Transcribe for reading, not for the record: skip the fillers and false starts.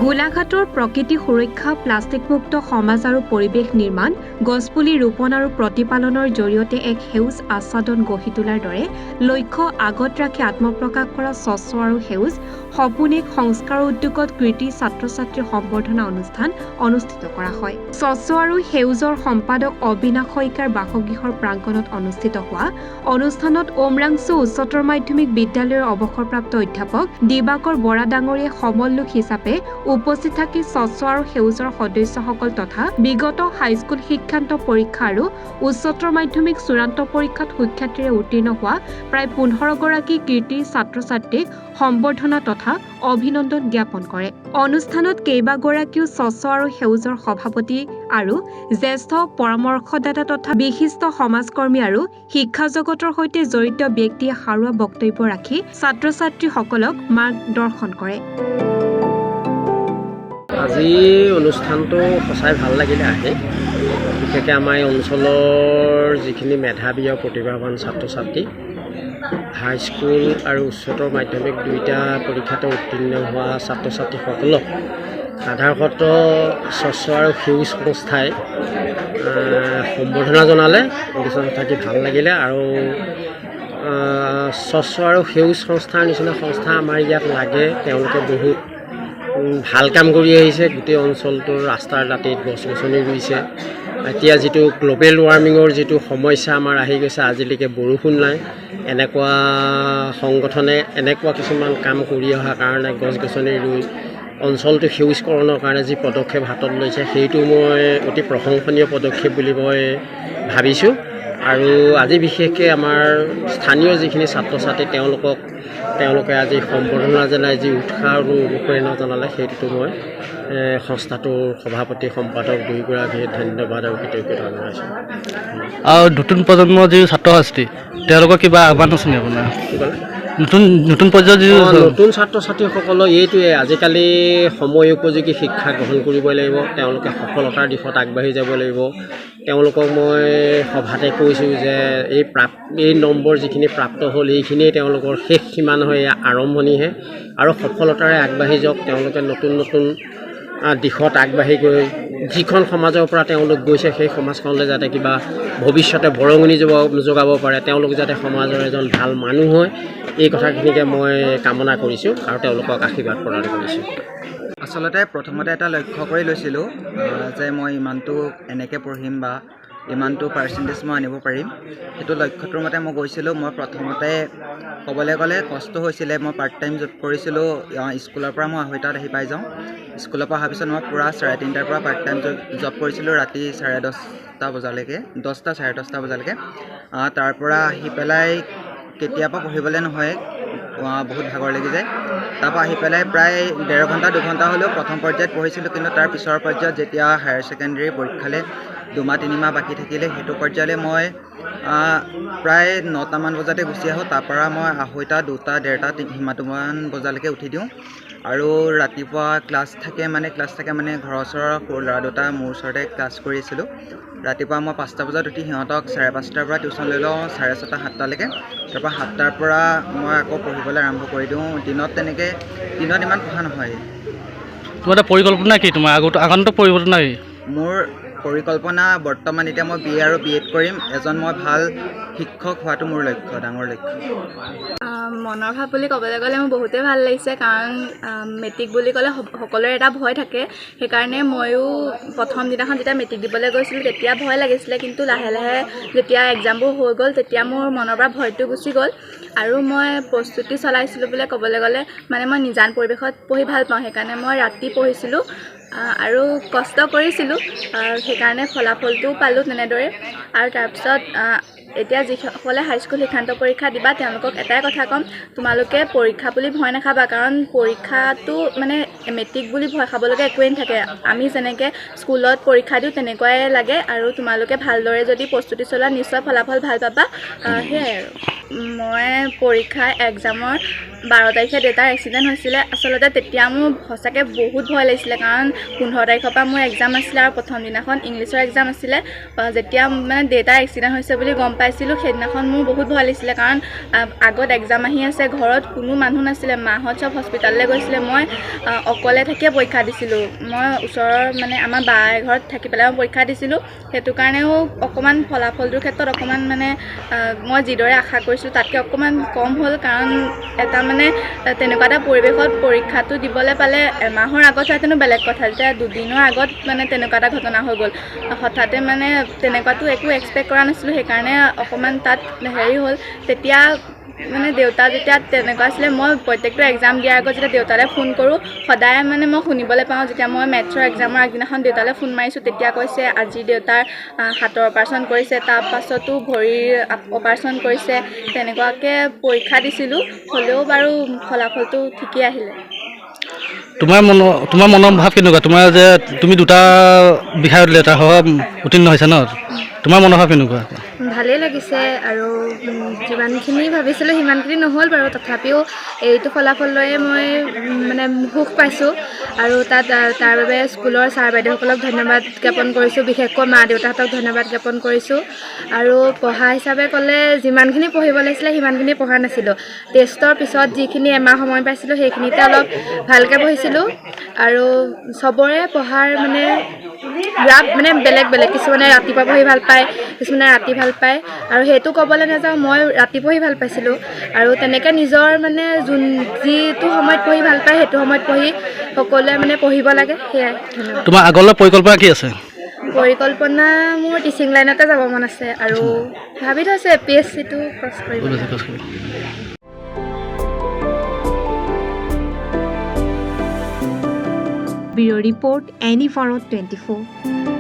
গোলাঘাটৰ প্ৰকৃতি সুৰক্ষা, প্লাষ্টিকমুক্ত সমাজ আৰু পৰিৱেশ নিৰ্মাণ, গছপুলি ৰোপণ আৰু প্ৰতিপালনৰ জৰিয়তে এক সেউজ আচ্ছাদন গঢ়ি তোলাৰ দৰে লক্ষ্য আগত ৰাখি আত্মপ্ৰকাশ কৰা স্বচ্ছ আৰু সেউজ সপোন এক সংস্কাৰ উদ্যোগত কৃতি ছাত্ৰ-ছাত্ৰীৰ সম্বৰ্ধনা অনুষ্ঠান অনুষ্ঠিত কৰা হয়। স্বচ্ছ আৰু সেউজৰ সম্পাদক অবিনাশ শইকীয়াৰ বাসগৃহৰ প্ৰাংগণত অনুষ্ঠিত হোৱা অনুষ্ঠানত ওমৰাংছু উচ্চতৰ মাধ্যমিক বিদ্যালয়ৰ অৱসৰপ্ৰাপ্ত অধ্যাপক দিবাকৰ বৰা ডাঙৰীয়াই সমল লোক হিচাপে উপস্থিত থাকি স্বচ্ছ আৰু সেউজৰ সদস্যসকল তথা বিগত হাইস্কুল শিক্ষান্ত পৰীক্ষা আৰু উচ্চতৰ মাধ্যমিক চূড়ান্ত পৰীক্ষাত সুখ্যাতিৰে উত্তীৰ্ণ হোৱা প্ৰায় 15 গৰাকী কৃতি ছাত্ৰ-ছাত্ৰীক সম্বৰ্ধনা তথা অভিনন্দন জ্ঞাপন কৰে। অনুষ্ঠানত কেইবাগৰাকীও স্বচ্ছ আৰু সেউজৰ সভাপতি আৰু জ্যেষ্ঠ পৰামৰ্শদাতা তথা বিশিষ্ট সমাজকৰ্মী আৰু শিক্ষা জগতৰ সৈতে জড়িত ব্যক্তিয়ে সাৰুৱা বক্তব্য ৰাখি ছাত্ৰ-ছাত্ৰীসকলক মাৰ্গদৰ্শন কৰে। আজি অনুষ্ঠানটো সঁচাই ভাল লাগিলে আহি বিশেষকৈ আমাৰ এই অঞ্চলৰ যিখিনি মেধাৱী আৰু প্ৰতিভাৱান ছাত্ৰ-ছাত্ৰী হাইস্কুল আৰু উচ্চতৰ মাধ্যমিক দুয়োটা পৰীক্ষাতে উত্তীৰ্ণ হোৱা ছাত্ৰ-ছাত্ৰীসকলক সাধাৰণত স্বচ্ছ আৰু সেউজ সংস্থাই সম্বৰ্ধনা জনালে। অনুষ্ঠানত থাকি ভাল লাগিলে আৰু স্বচ্ছ আৰু সেউজ সংস্থাৰ নিচিনা সংস্থা আমাৰ ইয়াত লাগে। তেওঁলোকে বহুত ভাল কাম কৰি আহিছে। গোটেই অঞ্চলটোৰ ৰাস্তাৰ দাঁতিত গছ-গছনি ৰুইছে। এতিয়া যিটো গ্ল'বেল ৱাৰ্মিঙৰ যিটো সমস্যা আমাৰ আহি গৈছে, আজিলৈকে বৰষুণ নাই। এনেকুৱা সংগঠনে এনেকুৱা কিছুমান কাম কৰি অহাৰ কাৰণে গছ-গছনি ৰুই অঞ্চলটো সেউজকৰণৰ কাৰণে যি পদক্ষেপ হাতত লৈছে, সেইটো মই অতি প্ৰশংসনীয় পদক্ষেপ বুলি মই ভাবিছোঁ। আৰু আজি বিশেষকৈ আমাৰ স্থানীয় যিখিনি ছাত্ৰ-ছাত্ৰী তেওঁলোকে আজি সম্বৰ্ধনা জনাই যি উৎসাহ আৰু অনুপ্ৰেৰণা জনালে, সেইটোতো মই সংস্থাটোৰ সভাপতি সম্পাদক দুয়োগৰাকীয়ে ধন্যবাদ আৰু কৃতজ্ঞতা জনাইছোঁ। আৰু নতুন প্ৰজন্মৰ যি ছাত্ৰ-ছাত্ৰী তেওঁলোকৰ কিবা আহ্বান আছে নেকি আপোনাৰ? কি ক'লে? নতুন পৰ্যায়ৰ যি নতুন ছাত্ৰ-ছাত্ৰীসকলৰ এইটোৱে, আজিকালি সময় উপযোগী শিক্ষা গ্ৰহণ কৰিব লাগিব। তেওঁলোকে সফলতাৰ দিশত আগবাঢ়ি যাব লাগিব। তেওঁলোকক মই সভাতে কৈছোঁ যে এই নম্বৰ যিখিনি প্ৰাপ্ত হ'ল, এইখিনিয়ে তেওঁলোকৰ শেষ সীমা নহয়, এয়া আৰম্ভণিহে। আৰু সফলতাৰে আগবাঢ়ি যাওক। তেওঁলোকে নতুন নতুন দিশত আগবাঢ়ি গৈ যিখন সমাজৰ পৰা তেওঁলোক গৈছে, সেই সমাজখনলৈ যাতে কিবা ভৱিষ্যতে বৰঙণি যোগাব পাৰে, তেওঁলোক যাতে সমাজৰ এজন ভাল মানুহ হয়, এই কথাখিনিকে মই কামনা কৰিছোঁ আৰু তেওঁলোকক আশীৰ্বাদ প্ৰদান কৰিছোঁ। আচলতে প্ৰথমতে এটা লক্ষ্য কৰি লৈছিলোঁ যে মই ইমানটো এনেকৈ পঢ়িম বা ইমানটো পাৰ্চেণ্টেজ মই আনিব পাৰিম। সেইটো লক্ষ্যটোৰ মতে মই গৈছিলোঁ। মই প্ৰথমতে ক'বলৈ গ'লে কষ্ট হৈছিলে। মই পাৰ্ট টাইম জব কৰিছিলোঁ। স্কুলৰ পৰা মই 2:30 আহি পাই যাওঁ। স্কুলৰ পৰা অহাৰ পিছত মই পূৰা 3:30ৰ পৰা পাৰ্ট টাইম জব কৰিছিলোঁ ৰাতি 10:30 বজালৈকে, 10টা 10:30 বজালৈকে। তাৰ পৰা আহি পেলাই কেতিয়াবা পঢ়িবলৈ নহয়, বহুত ভাগৰ লাগি যায়। তাৰপৰা আহি পেলাই প্ৰায় 1.5 ঘণ্টা 2 ঘণ্টা হ'লেও প্ৰথম পৰ্যায়ত পঢ়িছিলোঁ। কিন্তু তাৰ পিছৰ পৰ্যায়ত যেতিয়া হায়াৰ ছেকেণ্ডেৰী পৰীক্ষালৈ 2-3 মাহ বাকী থাকিলে, সেইটো পৰ্যায়লৈ মই প্ৰায় 9টামান বজাতে গুচি আহোঁ। তাৰপৰা মই 2:30, 2:30 সিমানটোমান বজালৈকে উঠি দিওঁ। আৰু ৰাতিপুৱা ক্লাছ থাকে মানে ঘৰৰ ওচৰৰ সৰু ল'ৰা দুটা মোৰ ওচৰতে ক্লাছ কৰি আছিলোঁ। ৰাতিপুৱা মই 5টা বজাত উঠি সিহঁতক 5:30টাৰ পৰা টিউশ্যন লৈ লওঁ 6:30, 7টালৈকে। তাৰপৰা 7টাৰ পৰা মই আকৌ পঢ়িবলৈ আৰম্ভ কৰি দিওঁ। দিনত ইমান পঢ়া নহয়। তোমাৰ এটা পৰিকল্পনা কি? তোমাৰ আগন্তুক পৰিকল্পনা কি? মোৰ পৰিকল্পনা বৰ্তমান এতিয়া মই BA আৰু BEd কৰিম। এজন মই ভাল শিক্ষক হোৱাটো মোৰ লক্ষ্য, ডাঙৰ লক্ষ্য। মনৰ ভাৱ বুলি ক'বলৈ গ'লে মোৰ বহুতেই ভাল লাগিছে, কাৰণ মেট্ৰিক বুলি ক'লে সকলোৰে এটা ভয় থাকে। সেইকাৰণে ময়ো প্ৰথম দিনাখন যেতিয়া মেট্ৰিক দিবলৈ গৈছিলোঁ তেতিয়া ভয় লাগিছিলে, কিন্তু লাহে লাহে যেতিয়া এক্সামবোৰ হৈ গ'ল তেতিয়া মোৰ মনৰ পৰা ভয়টো গুচি গ'ল। আৰু মই প্ৰস্তুতি চলাইছিলোঁ বুলি ক'বলৈ গ'লে মই নিজান পৰিৱেশত পঢ়ি ভাল পাওঁ। সেইকাৰণে মই ৰাতি পঢ়িছিলোঁ আৰু কষ্ট কৰিছিলোঁ। সেইকাৰণে ফলাফলটোও পালোঁ তেনেদৰে। আৰু তাৰপিছত এতিয়া যিসকলে হাইস্কুল শিক্ষান্ত পৰীক্ষা দিবা, তেওঁলোকক এটাই কথা ক'ম, তোমালোকে পৰীক্ষা বুলি ভয় নাখাবা। কাৰণ পৰীক্ষাটো মেট্ৰিক বুলি ভয় খাবলগীয়া একোৱেই নাথাকে। আমি যেনেকৈ স্কুলত পৰীক্ষা দিওঁ তেনেকুৱাই লাগে। আৰু তোমালোকে ভালদৰে যদি প্ৰস্তুতি চলোৱা, নিশ্চয় ফলাফল ভাল পাবা। সেয়াই আৰু। মই পৰীক্ষাৰ এক্সামৰ 12 তাৰিখে দেউতাৰ এক্সিডেণ্ট হৈছিলে। আচলতে তেতিয়া মোৰ সঁচাকৈ বহুত ভয় লাগিছিলে, কাৰণ 15 তাৰিখৰ পৰা মোৰ এক্সাম আছিলে আৰু প্ৰথম দিনাখন ইংলিছৰ এক্সাম আছিলে। যেতিয়া মানে দেউতাৰ এক্সিডেণ্ট হৈছে বুলি গম পাইছিলোঁ, সেইদিনাখন মোৰ বহুত ভয় লাগিছিলে, কাৰণ আগত এক্সাম আহি আছে, ঘৰত কোনো মানুহ নাছিলে, মাহঁত চব হস্পিটাললৈ গৈছিলে। মই অকলে থাকিয়ে পৰীক্ষা দিছিলোঁ। মই ওচৰৰ মানে আমাৰ বাৰ ঘৰত থাকি পেলাই মই পৰীক্ষা দিছিলোঁ। সেইটো কাৰণেও অকণমান ফলাফলটোৰ ক্ষেত্ৰত অকণমান মানে মই যিদৰে আশা কৰিছিলোঁ তাতকৈ অকণমান কম হ'ল, কাৰণ এটা মানে তেনেকুৱা এটা পৰিৱেশত পৰীক্ষাটো দিবলৈ পালে এমাহৰ আগত হোৱাহেঁতেনো বেলেগ কথা, যেতিয়া 2 দিনৰ আগত মানে তেনেকুৱা এটা ঘটনা হৈ গ'ল। হঠাতে মানে তেনেকুৱাতো একো এক্সপেক্ট কৰা নাছিলোঁ, সেইকাৰণে অকণমান তাত হেৰি হ'ল। তেতিয়া মানে দেউতা যেতিয়া তেনেকুৱা আছিলে, মই প্ৰত্যেকটো এক্সাম দিয়াৰ আগত যেতিয়া দেউতালৈ ফোন কৰোঁ, সদায় মানে মই শুনিবলৈ পাওঁ, যেতিয়া মই মেথছৰ এক্সামৰ আগদিনাখন দেউতালৈ ফোন মাৰিছোঁ, তেতিয়া কৈছে আজি দেউতাৰ হাতৰ অপাৰেশ্যন কৰিছে, তাৰপাছতো ভৰিৰ অপাৰেশ্যন কৰিছে। তেনেকুৱাকৈ পৰীক্ষা দিছিলোঁ, হ'লেও বাৰু ফলাফলটো ঠিকেই আহিলে। তোমাৰ মনৰ ভাৱ কেনেকুৱা? তোমাৰ যে তুমি 2টা বিষয়ত লেটাৰ সহ উত্তীৰ্ণ হৈছা ন, তোমাৰ মনৰ ভাৱ কেনেকুৱা? ভালেই লাগিছে, আৰু যিমানখিনি ভাবিছিলোঁ সিমানখিনি নহ'ল বাৰু, তথাপিও এইটো ফলাফল লৈয়ে মই মানে সুখ পাইছোঁ। আৰু তাৰ বাবে স্কুলৰ ছাৰ বাইদেউসকলক ধন্যবাদ জ্ঞাপন কৰিছোঁ, বিশেষকৈ মা দেউতাহঁতক ধন্যবাদ জ্ঞাপন কৰিছোঁ। আৰু পঢ়া হিচাপে ক'লে যিমানখিনি পঢ়িব লাগিছিলে সিমানখিনি পঢ়া নাছিলোঁ। টেষ্টৰ পিছত যিখিনি এমাহ সময় পাইছিলোঁ সেইখিনিতে অলপ ভালকৈ পঢ়িছিলোঁ। আৰু চবৰে পঢ়াৰ মানে ৰাপ মানে বেলেগ বেলেগ, কিছুমানে ৰাতিপুৱা পঢ়ি ভাল পায়, কিছুমানে ৰাতি ভাল পায়, আৰু সেইটো ক'বলৈ নাযাওঁ, মই ৰাতি পঢ়ি ভাল পাইছিলোঁ। আৰু তেনেকৈ নিজৰ মানে যিটো সময়ত পঢ়ি ভাল পায় সেইটো সময়ত পঢ়ি সকলোৱে মানে পঢ়িব লাগে, সেয়াই। তোমাৰ আগলৈ পৰিকল্পনা কি আছে? পৰিকল্পনা মোৰ টিচিং লাইনতে যাব মন আছে, আৰু ভাবি থৈছোঁ APSCটো ক্ৰছ কৰিব। Bureau report, any Bharat 24।